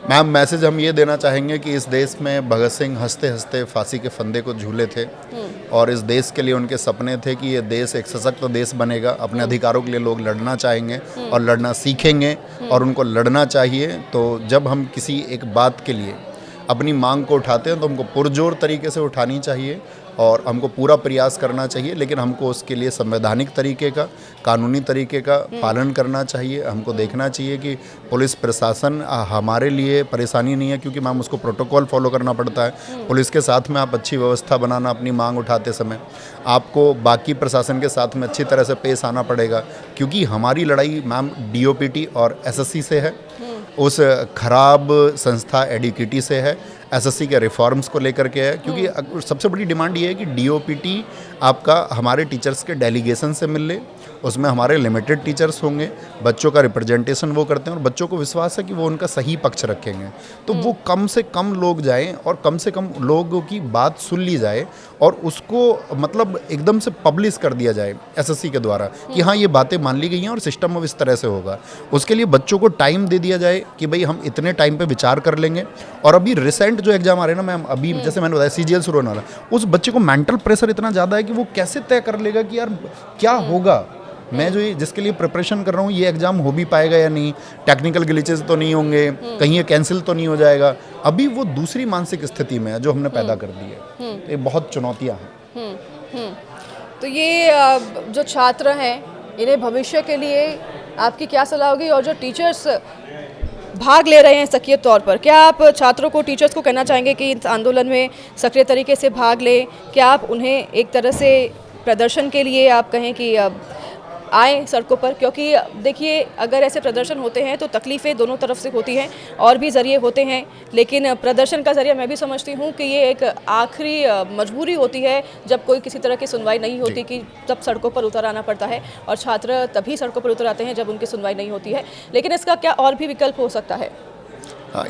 मैम, मैसेज हम ये देना चाहेंगे कि इस देश में भगत सिंह हंसते हंसते फांसी के फंदे को झूले थे, और इस देश के लिए उनके सपने थे कि ये देश एक सशक्त देश बनेगा। अपने अधिकारों के लिए लोग लड़ना चाहेंगे और लड़ना सीखेंगे, और उनको लड़ना चाहिए। तो जब हम किसी एक बात के लिए अपनी मांग को उठाते हैं तो हमको पुरजोर तरीके से उठानी चाहिए और हमको पूरा प्रयास करना चाहिए, लेकिन हमको उसके लिए संवैधानिक तरीके का, कानूनी तरीके का पालन करना चाहिए। हमको देखना चाहिए कि पुलिस प्रशासन हमारे लिए परेशानी नहीं है, क्योंकि मैम उसको प्रोटोकॉल फॉलो करना पड़ता है। पुलिस के साथ में आप अच्छी व्यवस्था बनाना, अपनी मांग उठाते समय आपको बाकी प्रशासन के साथ में अच्छी तरह से पेश आना पड़ेगा, क्योंकि हमारी लड़ाई मैम डीओपीटी और एसएससी से है, उस खराब संस्था एडुकेटी से है, एसएससी के रिफॉर्म्स को लेकर के है। क्योंकि सबसे बड़ी डिमांड ये है कि डीओपीटी आपका हमारे टीचर्स के डेलीगेशन से मिल ले, उसमें हमारे लिमिटेड टीचर्स होंगे, बच्चों का रिप्रेजेंटेशन वो करते हैं और बच्चों को विश्वास है कि वो उनका सही पक्ष रखेंगे। तो वो कम से कम लोग जाएं और कम से कम लोगों की बात सुन ली जाए और उसको मतलब एकदम से पब्लिश कर दिया जाए एसएससी के द्वारा कि हाँ ये बातें मान ली गई हैं और सिस्टम अब इस तरह से होगा। उसके लिए बच्चों को टाइम दे दिया जाए कि भाई हम इतने टाइम पे विचार कर लेंगे। और अभी रिसेंट जो एग्जाम आ रहे हैं ना मैम, अभी जैसे मैंने बताया सीजीएल शुरू होने वाला, उस बच्चे को मेंटल प्रेशर इतना ज़्यादा है कि वो कैसे तय कर लेगा कि यार क्या होगा, मैं जो जिसके लिए प्रिपरेशन कर रहा हूँ ये एग्ज़ाम हो भी पाएगा या नहीं, टेक्निकल ग्लिचेस तो नहीं होंगे, कहीं ये कैंसिल तो नहीं हो जाएगा। अभी वो दूसरी मानसिक स्थिति में है जो हमने पैदा कर दी है। ये बहुत चुनौतियाँ हैं। तो ये जो छात्र हैं, इन्हें भविष्य के लिए आपकी क्या सलाह होगी? और जो टीचर्स भाग ले रहे हैं सक्रिय तौर पर, क्या आप छात्रों को, टीचर्स को कहना चाहेंगे कि इस आंदोलन में सक्रिय तरीके से भाग लें? क्या आप उन्हें एक तरह से प्रदर्शन के लिए आप कहें कि आए सड़कों पर? क्योंकि देखिए, अगर ऐसे प्रदर्शन होते हैं तो तकलीफ़ें दोनों तरफ से होती हैं और भी ज़रिए होते हैं, लेकिन प्रदर्शन का ज़रिया मैं भी समझती हूँ कि ये एक आखिरी मजबूरी होती है जब कोई किसी तरह की सुनवाई नहीं होती, कि तब सड़कों पर उतर आना पड़ता है, और छात्र तभी सड़कों पर उतर आते हैं जब उनकी सुनवाई नहीं होती है। लेकिन इसका क्या और भी विकल्प हो सकता है?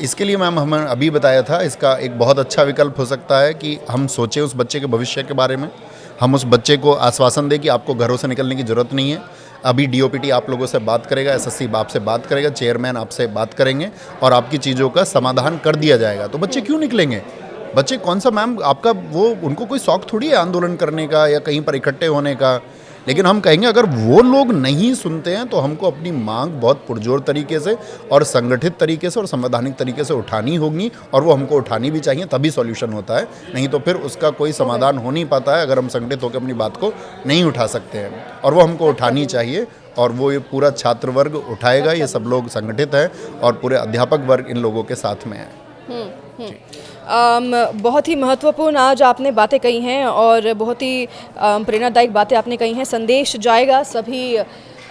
इसके लिए मैम हमने अभी बताया था, इसका एक बहुत अच्छा विकल्प हो सकता है कि हम सोचें उस बच्चे के भविष्य के बारे में। हम उस बच्चे को आश्वासन दें कि आपको घरों से निकलने की ज़रूरत नहीं है। अभी डीओपीटी आप लोगों से बात करेगा, एसएससी आपसे बात करेगा, चेयरमैन आपसे बात करेंगे और आपकी चीज़ों का समाधान कर दिया जाएगा। तो बच्चे क्यों निकलेंगे? बच्चे कौन सा मैम आपका वो, उनको कोई शौक थोड़ी है आंदोलन करने का या कहीं पर इकट्ठे होने का। लेकिन हम कहेंगे अगर वो लोग नहीं सुनते हैं तो हमको अपनी मांग बहुत पुरजोर तरीके से और संगठित तरीके से और संवैधानिक तरीके से उठानी होगी, और वो हमको उठानी भी चाहिए, तभी सॉल्यूशन होता है। नहीं तो फिर उसका कोई समाधान हो नहीं पाता है अगर हम संगठित होकर अपनी बात को नहीं उठा सकते हैं, और वो हमको उठानी चाहिए। और वो ये पूरा छात्र वर्ग उठाएगा, ये सब लोग संगठित हैं और पूरे अध्यापक वर्ग इन लोगों के साथ में है। बहुत ही महत्वपूर्ण आज आपने बातें कही हैं और बहुत ही प्रेरणादायक बातें आपने कही हैं। संदेश जाएगा सभी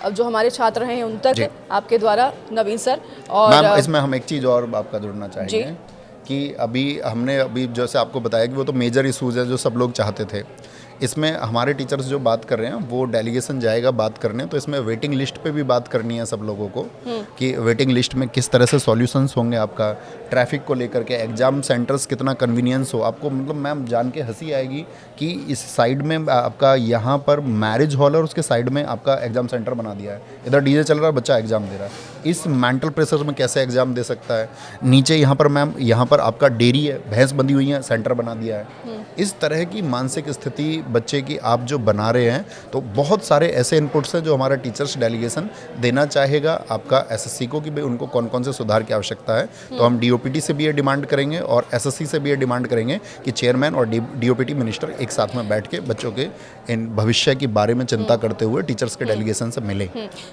जो हमारे छात्र हैं उन तक आपके द्वारा, नवीन सर। और मैम, इसमें हम एक चीज़ और आपका जुड़ना चाहेंगे कि अभी हमने जैसे आपको बताया कि वो तो मेजर इशूज़ है जो सब लोग चाहते थे। इसमें हमारे टीचर्स जो बात कर रहे हैं वो डेलीगेशन जाएगा बात करने, तो इसमें वेटिंग लिस्ट पे भी बात करनी है सब लोगों को कि वेटिंग लिस्ट में किस तरह से सॉल्यूशंस होंगे, आपका ट्रैफिक को लेकर के, एग्ज़ाम सेंटर्स कितना कन्वीनियंस हो आपको। मतलब मैम जान के हंसी आएगी कि इस साइड में आपका यहाँ पर मैरिज हॉल है और उसके साइड में आपका एग्ज़ाम सेंटर बना दिया है, इधर डीजे चल रहा है, बच्चा एग्ज़ाम दे रहा है। इस मेंटल प्रेशर में कैसे एग्ज़ाम दे सकता है। नीचे यहाँ पर मैम यहाँ पर आपका डेयरी है, भैंस बंधी हुई है, सेंटर बना दिया है। इस तरह की मानसिक स्थिति बच्चे की आप जो बना रहे हैं, तो बहुत सारे ऐसे इनपुट्स हैं जो हमारा टीचर्स डेलीगेशन देना चाहेगा आपका एसएससी को कि भाई उनको कौन कौन से सुधार की आवश्यकता है। तो हम डीओपीटी से भी ये डिमांड करेंगे और एसएससी से भी ये डिमांड करेंगे कि चेयरमैन और डीओपीटी मिनिस्टर एक साथ में बैठ के बच्चों के इन भविष्य के बारे में चिंता करते हुए टीचर्स के डेलीगेशन से मिले।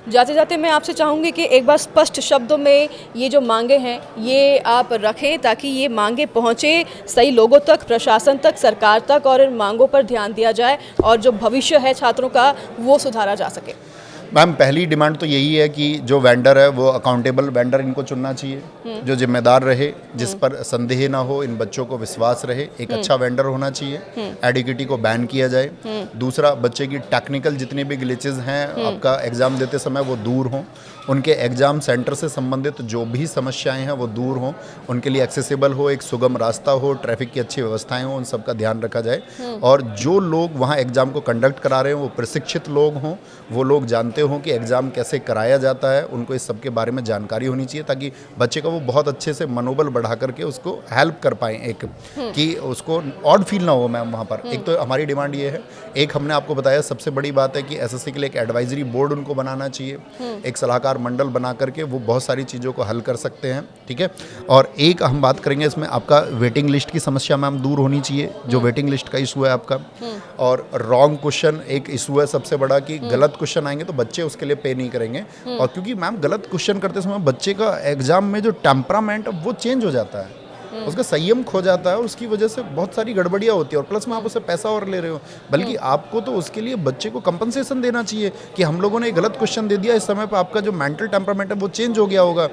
जाते जाते मैं आपसे चाहूँगी कि एक बार स्पष्ट शब्दों में ये जो मांगे हैं ये आप रखें ताकि ये मांगे पहुँचे सही लोगों तक, प्रशासन तक, सरकार तक, और इन मांगों पर ध्यान दिया जाए और जो भविष्य है छात्रों का वो सुधारा जा सके। मैम पहली डिमांड तो यही है कि जो वेंडर है वो अकाउंटेबल वेंडर इनको चुनना चाहिए, जो जिम्मेदार रहे, जिस पर संदेह ना हो, इन बच्चों को विश्वास रहे। एक अच्छा वेंडर होना चाहिए। एडिक्विटी को बैन किया जाए। दूसरा, बच्चे की टेक्निकल जितने भी ग्लिचेस हैं आपका एग्ज़ाम देते समय वो दूर हों। उनके एग्ज़ाम सेंटर से संबंधित जो भी समस्याएं हैं वो दूर हों, उनके लिए एक्सेसिबल हो, एक सुगम रास्ता हो, ट्रैफिक की अच्छी व्यवस्थाएं हो, उन सब का ध्यान रखा जाए। और जो लोग वहाँ एग्ज़ाम को कंडक्ट करा रहे हैं वो प्रशिक्षित लोग हों, वो लोग जानते हों कि एग्ज़ाम कैसे कराया जाता है, उनको इस सब के बारे में जानकारी होनी चाहिए ताकि बच्चे का वो बहुत अच्छे से मनोबल बढ़ा करके उसको हेल्प कर पाएँ, एक कि उसको ऑड फील ना हो। मैम वहाँ पर एक तो हमारी डिमांड ये है, एक हमने आपको बताया सबसे बड़ी बात है कि एसएससी के लिए एक एडवाइजरी बोर्ड उनको बनाना चाहिए, एक सलाहकार मंडल बना करके वो बहुत सारी चीज़ों को हल कर सकते हैं, ठीक है। और एक हम बात करेंगे इसमें आपका वेटिंग लिस्ट की समस्या मैम दूर होनी चाहिए, जो वेटिंग लिस्ट का इशू है आपका। और रॉन्ग क्वेश्चन एक इशू है सबसे बड़ा कि गलत क्वेश्चन आएंगे तो बच्चे उसके लिए पे नहीं करेंगे। और क्योंकि मैम गलत क्वेश्चन करते समय बच्चे का एग्जाम में जो टेम्परामेंट वो चेंज हो जाता है, उसका संयम खो जाता है और उसकी वजह से बहुत सारी गड़बड़ियाँ होती है। और प्लस में आप उससे पैसा और ले रहे हो, बल्कि आपको तो उसके लिए बच्चे को कंपनसेशन देना चाहिए कि हम लोगों ने गलत क्वेश्चन दे दिया, इस समय पर आपका जो मेंटल टेम्परामेंट है वो चेंज हो गया होगा,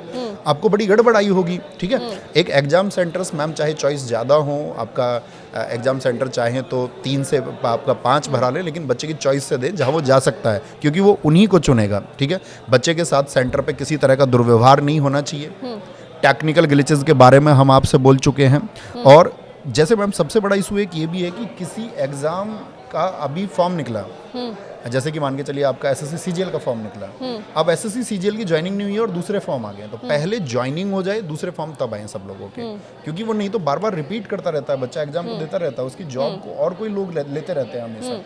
आपको बड़ी गड़बड़ आई होगी, ठीक है। एक एग्जाम सेंटर्स मैम चाहे चॉइस ज़्यादा हो, आपका एग्जाम सेंटर चाहे तो 3 से आपका 5 भरा ले, लेकिन बच्चे की चॉइस से दें जहाँ वो जा सकता है, क्योंकि वो उन्हीं को चुनेगा, ठीक है। बच्चे के साथ सेंटर पे किसी तरह का दुर्व्यवहार नहीं होना चाहिए। टेक्निकल ग्लिचेस के बारे में हम आपसे बोल चुके हैं। और जैसे मैम सबसे बड़ा इशू एक ये भी है कि किसी एग्ज़ाम का अभी फॉर्म निकला, जैसे कि मान के चलिए आपका एसएससी सीजीएल का फॉर्म निकला, अब एसएससी सीजीएल की ज्वाइनिंग नहीं हुई है और दूसरे फॉर्म आ गए, तो पहले ज्वाइनिंग हो जाए, दूसरे फॉर्म तब आए सब लोगों के, क्योंकि वो नहीं तो बार बार रिपीट करता रहता है, बच्चा एग्जाम को देता रहता है, उसकी जॉब को और कोई लोग लेते रहते हैं हमेशा।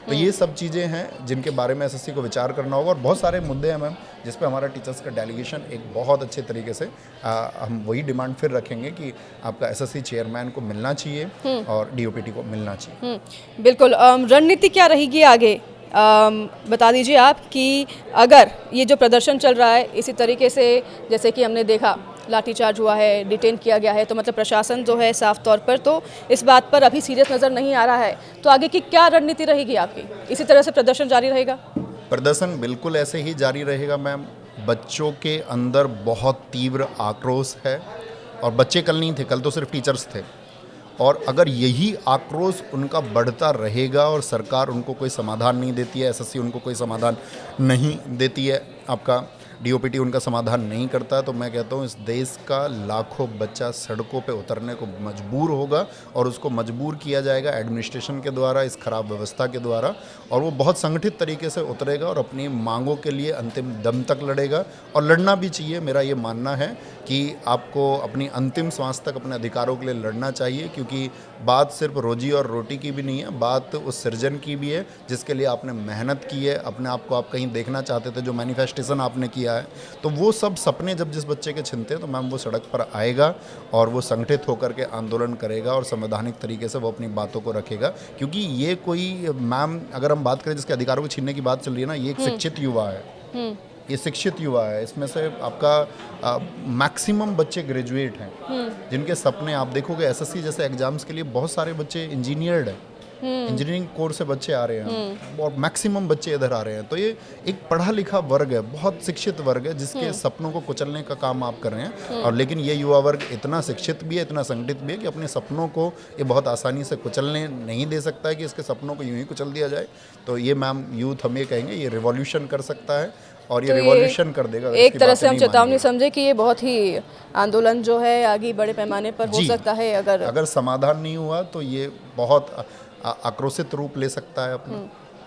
तो ये सब चीज़ें हैं जिनके बारे में एसएससी को विचार करना होगा। और बहुत सारे मुद्दे हैं मैम जिस पे हमारा टीचर्स का डेलीगेशन एक बहुत अच्छे तरीके से हम वही डिमांड फिर रखेंगे कि आपका एसएससी चेयरमैन को मिलना चाहिए और डीओपीटी को मिलना चाहिए। बिल्कुल। रणनीति क्या रहेगी आगे, बता दीजिए आप कि अगर ये जो प्रदर्शन चल रहा है इसी तरीके से जैसे कि हमने देखा लाठीचार्ज हुआ है, डिटेन किया गया है, तो मतलब प्रशासन जो है साफ तौर पर तो इस बात पर अभी सीरियस नज़र नहीं आ रहा है, तो आगे की क्या रणनीति रहेगी आपकी? इसी तरह से प्रदर्शन जारी रहेगा? प्रदर्शन बिल्कुल ऐसे ही जारी रहेगा मैम। बच्चों के अंदर बहुत तीव्र आक्रोश है और बच्चे कल नहीं थे, कल तो सिर्फ टीचर्स थे। और अगर यही आक्रोश उनका बढ़ता रहेगा और सरकार उनको कोई समाधान नहीं देती है, एसएससी उनको कोई समाधान नहीं देती है, आपका डीओपीटी उनका समाधान नहीं करता, तो मैं कहता हूँ इस देश का लाखों बच्चा सड़कों पे उतरने को मजबूर होगा और उसको मजबूर किया जाएगा एडमिनिस्ट्रेशन के द्वारा, इस खराब व्यवस्था के द्वारा, और वो बहुत संगठित तरीके से उतरेगा और अपनी मांगों के लिए अंतिम दम तक लड़ेगा। और लड़ना भी चाहिए। मेरा ये मानना है कि आपको अपनी अंतिम सांस तक अपने अधिकारों के लिए लड़ना चाहिए, क्योंकि बात सिर्फ रोजी और रोटी की भी नहीं है, बात उस सृजन की भी है जिसके लिए आपने मेहनत की है, अपने आप को आप कहीं देखना चाहते थे, जो मैनिफेस्टेशन आपने किया है, तो वो सब सपने जब जिस बच्चे के छिनते हैं तो मैम वो सड़क पर आएगा और वो संगठित होकर के आंदोलन करेगा और संवैधानिक तरीके से वो अपनी बातों को रखेगा। क्योंकि ये कोई मैम अगर हम बात करें जिसके अधिकारों को छीनने की बात चल रही है ना, ये एक शिक्षित युवा है, ये शिक्षित युवा है। इसमें से आपका मैक्सिमम बच्चे ग्रेजुएट हैं जिनके सपने आप देखोगे एसएससी जैसे एग्जाम्स के लिए बहुत सारे बच्चे इंजीनियर्ड हैं, इंजीनियरिंग कोर्स से बच्चे आ रहे हैं और मैक्सिमम बच्चे इधर आ रहे हैं। तो ये एक पढ़ा लिखा वर्ग है, बहुत शिक्षित वर्ग है, जिसके सपनों को कुचलने का काम आप कर रहे हैं। और लेकिन ये युवा वर्ग इतना शिक्षित भी है, इतना संगठित भी है कि अपने सपनों को ये बहुत आसानी से कुचलने नहीं दे सकता है कि इसके सपनों को यूं ही कुचल दिया जाए। तो ये मैम यूथ हम ये कहेंगे ये रिवॉल्यूशन कर सकता है और ये तो रिवॉल्यूशन कर देगा। एक तरह से हम चेतावनी समझे कि ये बहुत ही आंदोलन जो है आगे बड़े पैमाने पर हो सकता है। अगर समाधान नहीं हुआ तो ये बहुत आक्रोशित रूप ले सकता है अपना।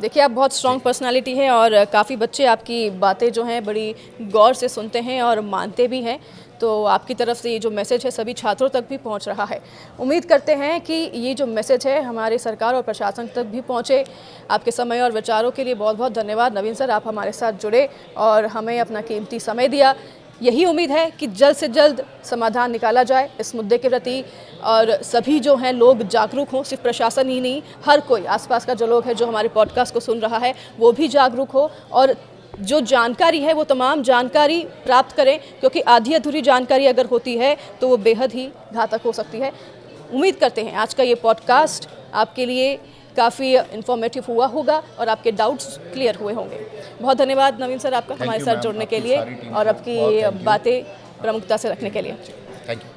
देखिए, आप बहुत स्ट्रॉन्ग पर्सनालिटी है और काफ़ी बच्चे आपकी बातें जो हैं बड़ी गौर से सुनते हैं और मानते भी हैं। तो आपकी तरफ से ये जो मैसेज है सभी छात्रों तक भी पहुंच रहा है। उम्मीद करते हैं कि ये जो मैसेज है हमारे सरकार और प्रशासन तक भी पहुंचे। आपके समय और विचारों के लिए बहुत बहुत धन्यवाद नवीन सर, आप हमारे साथ जुड़े और हमें अपना कीमती समय दिया। यही उम्मीद है कि जल्द से जल्द समाधान निकाला जाए इस मुद्दे के प्रति और सभी जो हैं लोग जागरूक हों। सिर्फ प्रशासन ही नहीं, हर कोई आसपास का जो लोग है जो हमारे पॉडकास्ट को सुन रहा है वो भी जागरूक हो और जो जानकारी है वो तमाम जानकारी प्राप्त करें, क्योंकि आधी अधूरी जानकारी अगर होती है तो वो बेहद ही घातक हो सकती है। उम्मीद करते हैं आज का ये पॉडकास्ट आपके लिए काफ़ी इन्फॉर्मेटिव हुआ होगा और आपके डाउट्स क्लियर हुए होंगे। बहुत धन्यवाद नवीन सर आपका हमारे साथ जुड़ने के लिए और आपकी बातें प्रमुखता से रखने के लिए। Thank you.